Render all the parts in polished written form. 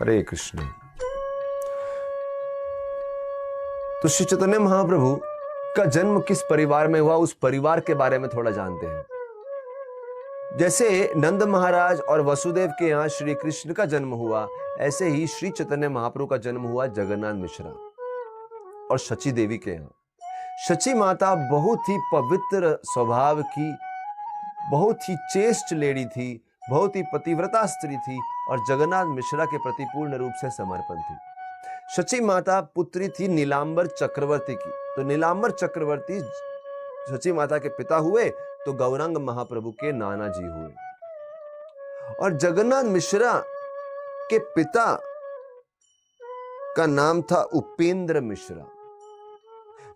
हरे कृष्ण। तो श्री चैतन्य महाप्रभु का जन्म किस परिवार में हुआ, उस परिवार के बारे में थोड़ा जानते हैं। जैसे नंद महाराज और वसुदेव के यहाँ श्री कृष्ण का जन्म हुआ, ऐसे ही श्री चैतन्य महाप्रभु का जन्म हुआ जगन्नाथ मिश्रा और शची देवी के यहाँ। शची माता बहुत ही पवित्र स्वभाव की, बहुत ही चेस्ट लेडी थी, बहुत ही पतिव्रता स्त्री थी और जगन्नाथ मिश्रा के प्रति पूर्ण रूप से समर्पण थी। शची माता पुत्री थी नीलांबर चक्रवर्ती की। तो नीलांबर चक्रवर्ती शची माता के पिता हुए तो गौरांग महाप्रभु के नाना जी हुए। और जगन्नाथ मिश्रा के पिता का नाम था उपेंद्र मिश्रा।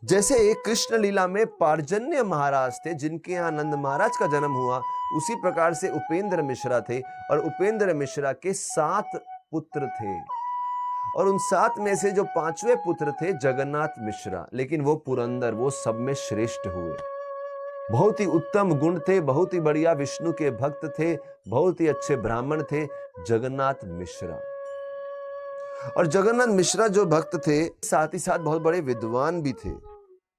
जैसे कृष्ण लीला में पार्जन्य महाराज थे जिनके यहाँ नंद महाराज का जन्म हुआ, उसी प्रकार से उपेंद्र मिश्रा थे और उपेंद्र मिश्रा के 7 पुत्र थे और उन 7 में से जो 5वें पुत्र थे जगन्नाथ मिश्रा, लेकिन वो पुरंदर, वो सब में श्रेष्ठ हुए। बहुत ही उत्तम गुण थे, बहुत ही बढ़िया विष्णु के भक्त थे, बहुत ही अच्छे ब्राह्मण थे जगन्नाथ मिश्रा। और जगन्नाथ मिश्रा जो भक्त थे, साथ ही साथ बहुत बड़े विद्वान भी थे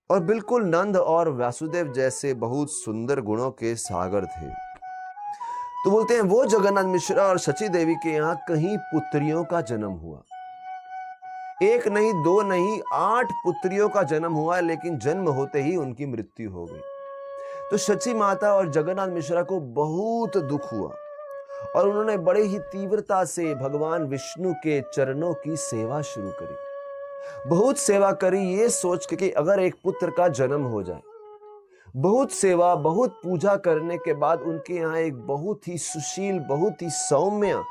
और बिल्कुल नंद और वासुदेव जैसे बहुत सुंदर गुणों के सागर थे। तो बोलते हैं वो जगन्नाथ मिश्रा और शची देवी के यहाँ कहीं पुत्रियों का जन्म हुआ। 1 नहीं, 2 नहीं, 8 पुत्रियों का जन्म हुआ, लेकिन जन्म होते ही उनकी मृत्यु हो गई। तो शची माता और जगन्नाथ मिश्रा को बहुत दुख हुआ और उन्होंने बड़े ही तीव्रता से भगवान विष्णु के चरणों की सेवा शुरू करी। बहुत सेवा करी ये सोच के कि अगर एक पुत्र का जन्म हो जाए। बहुत सेवा, बहुत पूजा करने के बाद उनके यहाँ एक बहुत ही सुशील, बहुत ही सौम्य,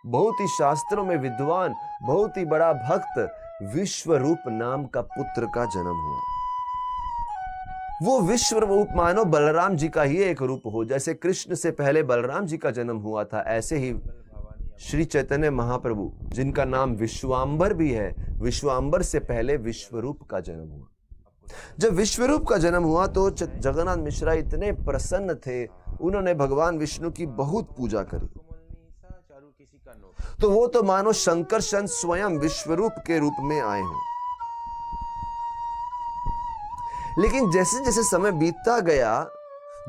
बहुत ही शास्त्रों में विद्वान, बहुत ही बड़ा भक्त विश्वरूप नाम का पुत्र का जन्म हुआ। वो विश्वरूप मानो बलराम जी का ही एक रूप हो। जैसे कृष्ण से पहले बलराम जी का जन्म हुआ था, ऐसे ही श्री चैतन्य महाप्रभु, जिनका नाम विश्वांबर भी है, विश्वांबर से पहले विश्वरूप का जन्म हुआ। जब विश्वरूप का जन्म हुआ तो जगन्नाथ मिश्रा इतने प्रसन्न थे, उन्होंने भगवान विष्णु की बहुत पूजा करी। तो वो तो मानो शंकरशन स्वयं विश्वरूप के रूप में आए हैं। लेकिन जैसे जैसे समय बीतता गया,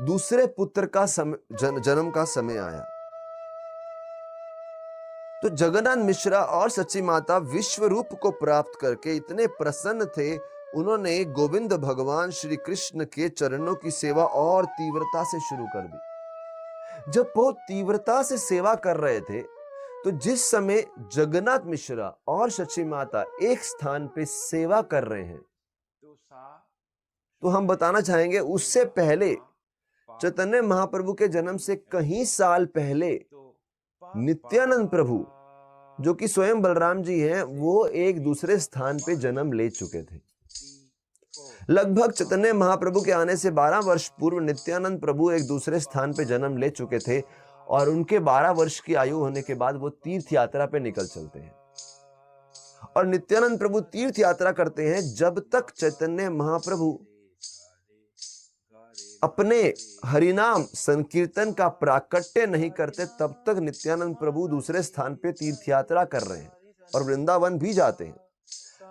दूसरे पुत्र का जन्म का समय आया। तो जगन्नाथ मिश्रा और शची माता विश्वरूप को प्राप्त करके इतने प्रसन्न थे, उन्होंने गोविंद भगवान श्री कृष्ण के चरणों की सेवा और तीव्रता से शुरू कर दी। जब बहुत तीव्रता से सेवा कर रहे थे, तो जिस समय जगन्नाथ मिश्रा और शची माता एक स्थान पे सेवा कर रहे हैं, तो हम बताना चाहेंगे उससे पहले चैतन्य महाप्रभु के जन्म से कहीं साल पहले नित्यानंद प्रभु, जो कि स्वयं बलराम जी हैं, वो एक दूसरे स्थान पे जन्म ले चुके थे। लगभग चैतन्य महाप्रभु के आने से 12 वर्ष पूर्व नित्यानंद प्रभु एक दूसरे स्थान पे जन्म ले चुके थे और उनके 12 वर्ष की आयु होने के बाद वो तीर्थ यात्रा पे निकल चलते हैं। और नित्यानंद प्रभु तीर्थ यात्रा करते हैं। जब तक चैतन्य महाप्रभु अपने हरिनाम संकीर्तन का प्राकट्य नहीं करते, तब तक नित्यानंद प्रभु दूसरे स्थान पे तीर्थ यात्रा कर रहे हैं और वृंदावन भी जाते हैं।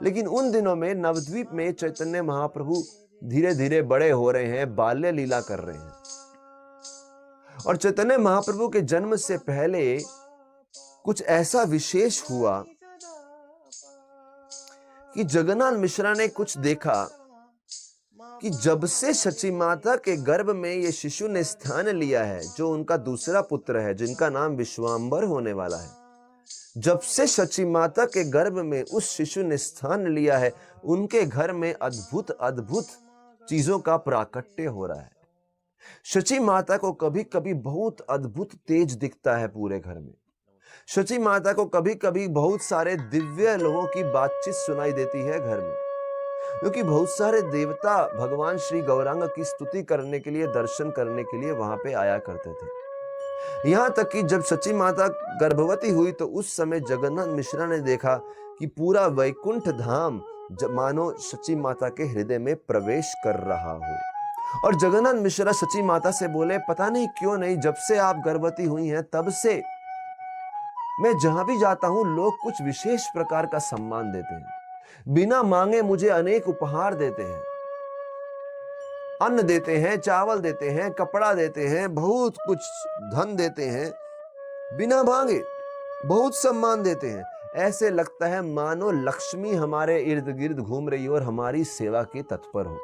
लेकिन उन दिनों में नवद्वीप में चैतन्य महाप्रभु धीरे धीरे बड़े हो रहे हैं, बाल्य लीला कर रहे हैं। और चैतन्य महाप्रभु के जन्म से पहले कुछ ऐसा विशेष हुआ कि जगन्नाथ मिश्रा ने कुछ देखा कि जब से शची माता के गर्भ में ये शिशु ने स्थान लिया है, जो उनका दूसरा पुत्र है, जिनका नाम विश्वांबर होने वाला है, जब से शची माता के गर्भ में उस शिशु ने स्थान लिया है, उनके घर में अद्भुत अद्भुत चीजों का प्राकट्य हो रहा है। शची माता को कभी कभी बहुत अद्भुत तेज दिखता है पूरे घर में। शची माता को कभी कभी बहुत सारे दिव्य लोगों की बातचीत सुनाई देती है घर में, क्योंकि बहुत सारे देवता भगवान श्री गौरांग की स्तुति करने के लिए, दर्शन करने के लिए वहां पे आया करते थे। यहां तक कि जब शची माता गर्भवती हुई तो उस समय जगन्नाथ मिश्रा ने देखा कि पूरा वैकुंठ धाम मानो शची माता के हृदय में प्रवेश कर रहा हो। और जगन्नाथ मिश्रा शची माता से बोले, पता नहीं क्यों नहीं, जब से आप गर्भवती हुई हैं तब से मैं जहां भी जाता हूं लोग कुछ विशेष प्रकार का सम्मान देते हैं, बिना मांगे मुझे अनेक उपहार देते हैं, अन्न देते हैं, चावल देते हैं, कपड़ा देते हैं, बहुत कुछ धन देते हैं, बिना मांगे बहुत सम्मान देते हैं। ऐसे लगता है मानो लक्ष्मी हमारे इर्द गिर्द घूम रही हो और हमारी सेवा के तत्पर हो।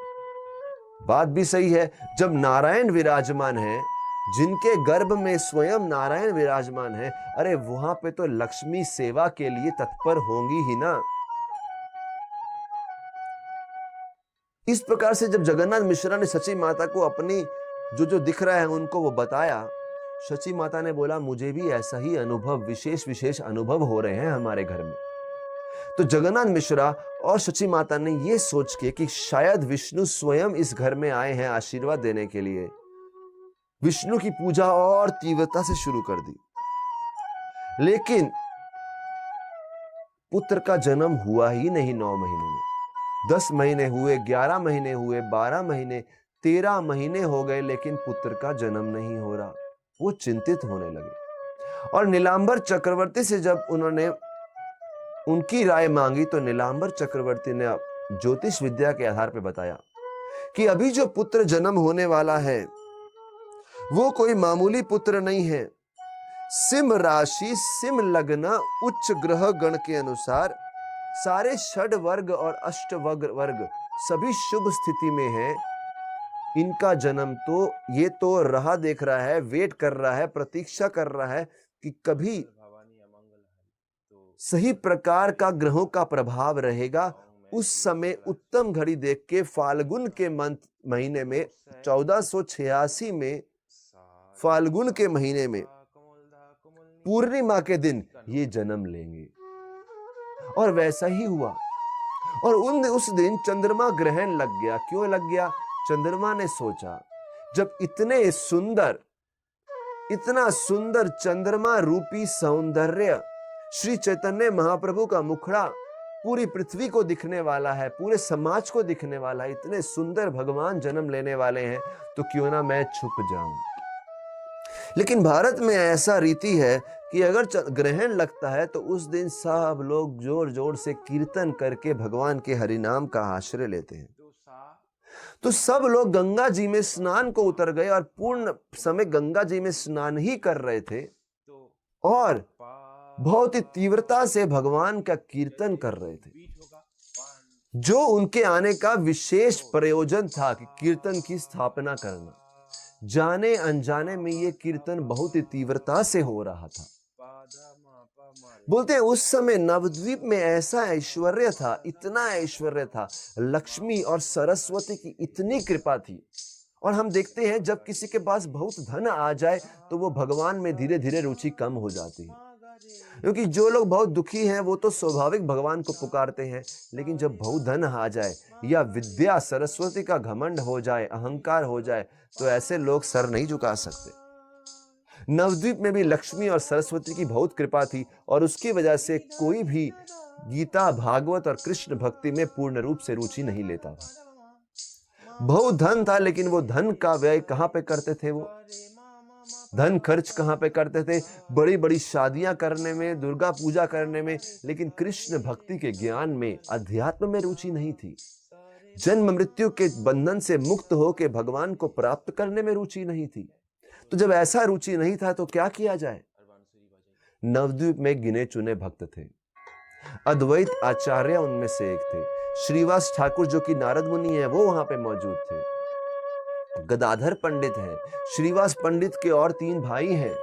बात भी सही है, जब नारायण विराजमान है, जिनके गर्भ में स्वयं नारायण विराजमान है, अरे वहां पे तो लक्ष्मी सेवा के लिए तत्पर होंगी ही ना। इस प्रकार से जब जगन्नाथ मिश्रा ने सची माता को अपनी जो दिख रहा है उनको वो बताया, सची माता ने बोला मुझे भी ऐसा ही अनुभव, विशेष अनुभव हो रहे हैं हमारे घर में। तो जगन्नाथ मिश्रा और सची माता ने ये सोच के कि शायद विष्णु स्वयं इस घर में आए हैं आशीर्वाद देने के लिए, विष्णु की पूजा और तीव्रता से शुरू कर दी। लेकिन पुत्र का जन्म हुआ ही नहीं 9 महीने में। 10 महीने हुए, 11 महीने हुए, 12 महीने, 13 महीने हो गए, लेकिन पुत्र का जन्म नहीं हो रहा। वो चिंतित होने लगे और नीलांबर चक्रवर्ती से जब उन्होंने उनकी राय मांगी तो नीलांबर चक्रवर्ती ने ज्योतिष विद्या के आधार पर बताया कि अभी जो पुत्र जन्म होने वाला है वो कोई मामूली पुत्र नहीं है। सिंह राशि, सिंह लग्न, उच्च ग्रह गण के अनुसार सारे षड वर्ग और अष्ट वर्ग सभी शुभ स्थिति में है। इनका जन्म तो ये तो राह देख रहा है, वेट कर रहा है, प्रतीक्षा कर रहा है कि कभी सही प्रकार का ग्रहों का प्रभाव रहेगा। उस समय उत्तम घड़ी देख के फाल्गुन के महीने में 1486 में फाल्गुन के महीने में पूर्णिमा के दिन ये जन्म लेंगे। और वैसा ही हुआ। और उस दिन चंद्रमा ग्रहण लग गया। क्यों लग गया? चंद्रमा ने सोचा जब इतना सुंदर चंद्रमा रूपी सौंदर्य श्री चैतन्य महाप्रभु का मुखड़ा पूरी पृथ्वी को दिखने वाला है, पूरे समाज को दिखने वाला है, इतने सुंदर भगवान जन्म लेने वाले हैं, तो क्यों ना मैं छुप जाऊं। लेकिन भारत में ऐसा रीति है कि अगर ग्रहण लगता है तो उस दिन सब लोग जोर जोर से कीर्तन करके भगवान के हरिनाम का आश्रय लेते हैं। तो सब लोग गंगा जी में स्नान को उतर गए और पूर्ण समय गंगा जी में स्नान ही कर रहे थे और बहुत ही तीव्रता से भगवान का कीर्तन कर रहे थे, जो उनके आने का विशेष प्रयोजन था कि कीर्तन की स्थापना करना। जाने अनजाने में ये कीर्तन बहुत ही तीव्रता से हो रहा था। बोलते हैं उस समय नवद्वीप में ऐसा ऐश्वर्य था, इतना ऐश्वर्य था, लक्ष्मी और सरस्वती की इतनी कृपा थी। और हम देखते हैं जब किसी के पास बहुत धन आ जाए तो वो भगवान में धीरे धीरे रुचि कम हो जाती है, क्योंकि जो लोग बहुत दुखी हैं वो तो स्वाभाविक भगवान को पुकारते हैं, लेकिन जब बहुत धन आ जाए या विद्या सरस्वती का घमंड हो जाए, अहंकार हो जाए, तो ऐसे लोग सर नहीं झुका सकते। नवद्वीप में भी लक्ष्मी और सरस्वती की बहुत कृपा थी और उसकी वजह से कोई भी गीता, भागवत और कृष्ण भक्ति में पूर्ण रूप से रुचि नहीं लेता था। बहुत धन था, लेकिन वो धन का व्यय कहां पे करते थे? वो धन खर्च कहां पे करते थे? बड़ी बड़ी शादियां करने में, दुर्गा पूजा करने में, लेकिन कृष्ण भक्ति के ज्ञान में, अध्यात्म में रुचि नहीं थी। जन्म मृत्यु के बंधन से मुक्त होकर भगवान को प्राप्त करने में रुचि नहीं थी। तो जब ऐसा रुचि नहीं था तो क्या किया जाए? नवद्वीप में गिने चुने भक्त थे। अद्वैत आचार्य उनमें से एक थे। श्रीवास ठाकुर जो कि नारद मुनि है वो वहां पे मौजूद थे। गदाधर पंडित हैं, श्रीवास पंडित के और 3 भाई हैं,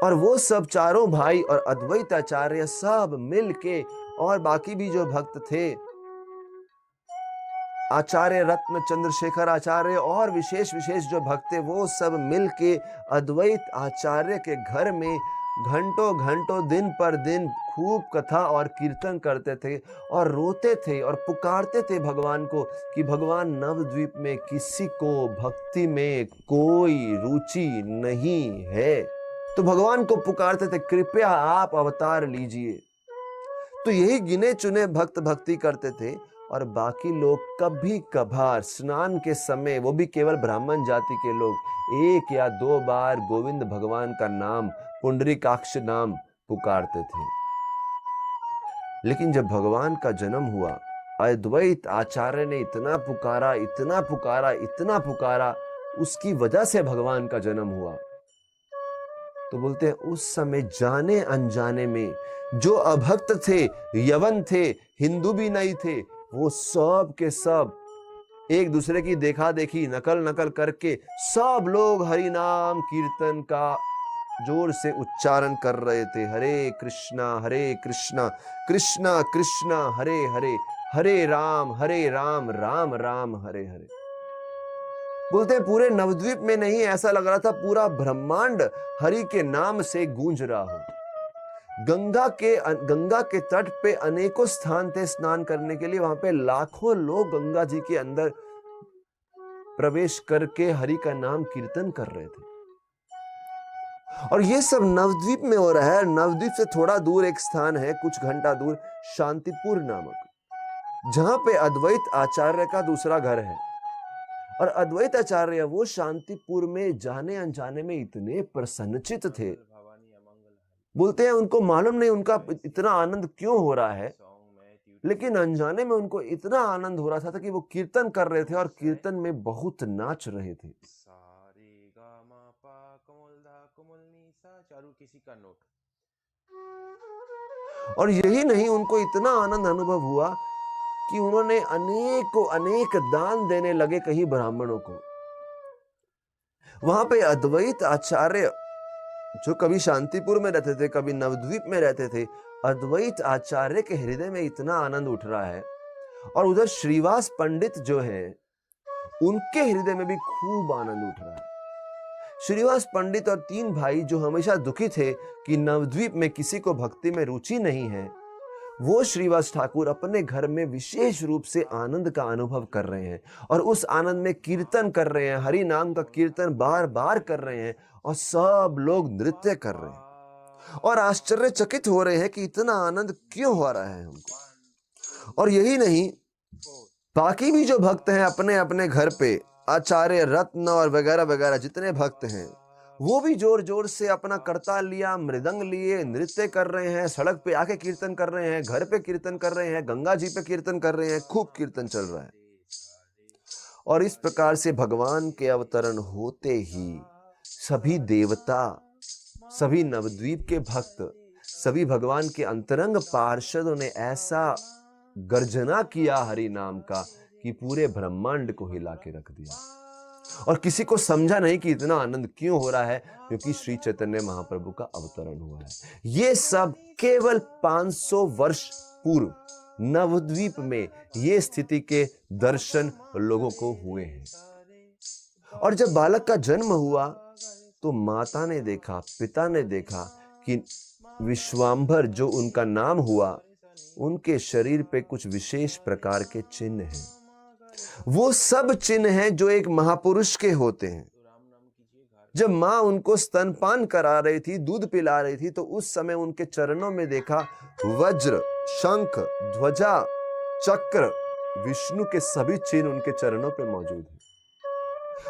और वो सब चारों भाई और अद्वैत आचार्य सब मिलके, और बाकी भी जो भक्त थे, आचार्य रत्न चंद्रशेखर आचार्य और विशेष जो भक्त थे, वो सब मिलके अद्वैत आचार्य के घर में घंटों दिन पर दिन खूब कथा और कीर्तन करते थे और रोते थे और पुकारते थे भगवान को कि भगवान, नवद्वीप में किसी को भक्ति में कोई रुचि नहीं है। तो भगवान को पुकारते थे, कृपया आप अवतार लीजिए। तो यही गिने चुने भक्त भक्ति करते थे और बाकी लोग कभी कभार स्नान के समय, वो भी केवल ब्राह्मण जाति के लोग, 1 या 2 बार गोविंद भगवान का नाम पुंडरीकाक्ष नाम पुकारते थे। लेकिन जब भगवान का जन्म हुआ, अद्वैत आचार्य ने इतना पुकारा, इतना पुकारा, इतना पुकारा, उसकी वजह से भगवान का जन्म हुआ। तो बोलते हैं उस समय जाने अनजाने में जो अभक्त थे, यवन थे, हिंदू भी नहीं थे, वो सब के सब एक दूसरे की देखा देखी, नकल करके सब लोग हरि नाम कीर्तन का जोर से उच्चारण कर रहे थे। हरे कृष्णा कृष्णा कृष्णा हरे हरे, हरे राम राम राम हरे हरे। बोलते हैं पूरे नवद्वीप में नहीं, ऐसा लग रहा था पूरा ब्रह्मांड हरि के नाम से गूंज रहा हो। गंगा के तट पे अनेकों स्थान थे स्नान करने के लिए, वहां पे लाखों लोग गंगा जी के अंदर प्रवेश करके हरि का नाम कीर्तन कर रहे थे। और ये सब नवद्वीप में हो रहा है। नवद्वीप से थोड़ा दूर एक स्थान है, कुछ घंटा दूर, शांतिपुर नामक, जहां पे अद्वैत आचार्य का दूसरा घर है। और अद्वैत आचार्य वो शांतिपुर में जाने अनजाने में इतने प्रसन्नचित थे, बोलते हैं उनको मालूम नहीं उनका इतना आनंद क्यों हो रहा है, लेकिन अनजाने में उनको इतना आनंद हो रहा था कि वो कीर्तन कर रहे थे और कीर्तन में बहुत नाच रहे थे। किसी का नोट। और यही नहीं, उनको इतना आनंद अनुभव हुआ कि उन्होंने अनेक दान देने लगे कहीं ब्राह्मणों को। वहां पे अद्वैत आचार्य जो कभी शांतिपुर में रहते थे, कभी नवद्वीप में रहते थे, अद्वैत आचार्य के हृदय में इतना आनंद उठ रहा है। और उधर श्रीवास पंडित जो है, उनके हृदय में भी खूब आनंद उठ रहा है। श्रीवास पंडित और 3 भाई जो हमेशा दुखी थे कि नवद्वीप में किसी को भक्ति में रुचि नहीं है, वो श्रीवास ठाकुर अपने घर में विशेष रूप से आनंद का अनुभव कर रहे हैं और उस आनंद में कीर्तन कर रहे हैं, हरि नाम का कीर्तन बार बार कर रहे हैं और सब लोग नृत्य कर रहे हैं और आश्चर्यचकित हो रहे हैं कि इतना आनंद क्यों हो रहा है हमको। और यही नहीं, बाकी भी जो भक्त हैं अपने अपने घर पे, आचार्य रत्न और वगैरह वगैरह जितने भक्त हैं, वो भी जोर जोर से अपना करताल लिया, मृदंग लिए, नृत्य कर रहे हैं, सड़क पे आके कीर्तन कर रहे हैं, घर पे कीर्तन कर रहे हैं, गंगा जी पे कीर्तन कर रहे हैं, खूब कीर्तन चल रहा है। और इस प्रकार से भगवान के अवतरण होते ही सभी देवता, सभी नवद्वीप के भक्त, सभी भगवान के अंतरंग पार्षदों ने ऐसा गर्जना किया हरि नाम का कि पूरे ब्रह्मांड को हिला के रख दिया। और किसी को समझा नहीं कि इतना आनंद क्यों हो रहा है, क्योंकि श्री चैतन्य महाप्रभु का अवतरण हुआ है। ये सब केवल 500 वर्ष पूर्व नवद्वीप में ये स्थिति के दर्शन लोगों को हुए हैं। और जब बालक का जन्म हुआ तो माता ने देखा, पिता ने देखा कि विश्वांभर जो उनका नाम हुआ, उनके शरीर पे कुछ विशेष प्रकार के चिन्ह हैं। वो सब चिन्ह हैं जो एक महापुरुष के होते हैं। जब माँ उनको स्तनपान करा रही थी, दूध पिला रही थी, तो उस समय उनके चरणों में देखा वज्र, शंख, ध्वजा, चक्र, विष्णु के सभी चिन्ह उनके चरणों पे मौजूद हैं।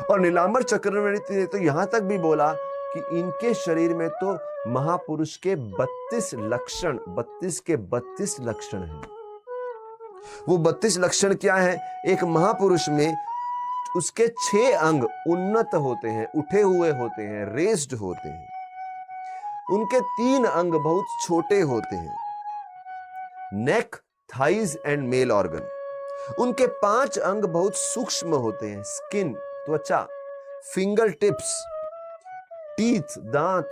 और नीलांबर चक्रवर्ती ने तो यहां तक भी बोला कि इनके शरीर में तो महापुरुष के 32 लक्षण, 32 के 32 लक्षण हैं। वो 32 लक्षण क्या है? एक महापुरुष में उसके 6 अंग उन्नत होते हैं, उठे हुए होते हैं, रेस्ड होते हैं। उनके 3 अंग बहुत छोटे होते हैं, नेक, थाइज एंड मेल ऑर्गन। उनके 5 अंग बहुत सूक्ष्म होते हैं, स्किन, त्वचा, फिंगर टिप्स, टीथ, दांत,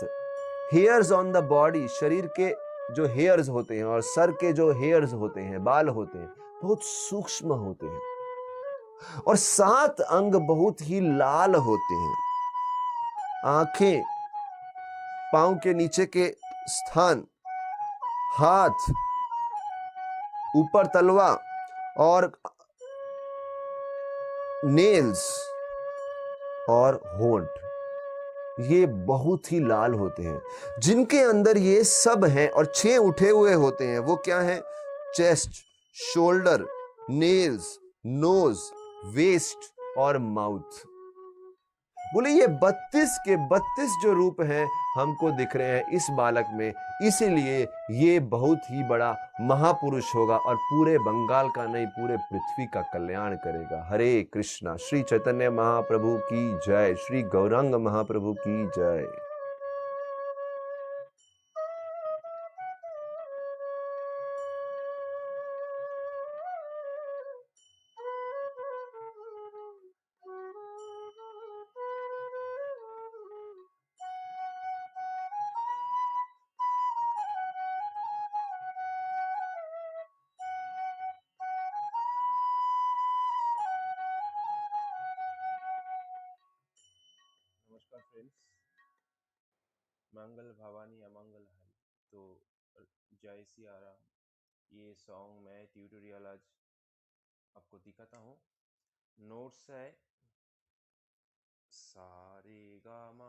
हेयर्स ऑन द बॉडी, शरीर के जो हेयर्स होते हैं और सर के जो हेयर्स होते हैं, बाल होते हैं, बहुत सूक्ष्म होते हैं। और 7 अंग बहुत ही लाल होते हैं, आंखें, पांव के नीचे के स्थान, हाथ, ऊपर तलवा और नेल्स और होंठ, ये बहुत ही लाल होते हैं। जिनके अंदर ये सब हैं और 6 उठे हुए होते हैं, वो क्या है? Chest, shoulder, nails, nose, waist और माउथ। बोले ये 32 के 32 जो रूप हैं हमको दिख रहे हैं इस बालक में, इसीलिए ये बहुत ही बड़ा महापुरुष होगा और पूरे बंगाल का नहीं, पूरे पृथ्वी का कल्याण करेगा। हरे कृष्णा। श्री चैतन्य महाप्रभु की जय। श्री गौरांग महाप्रभु की जय। नमस्कार फ्रेंड्स, मंगल भवानी अमंगल हरि। तो जय सिया राम। ये सॉन्ग मैं ट्यूटोरियल आज आपको दिखाता हूँ। नोट्स है सारे गा मा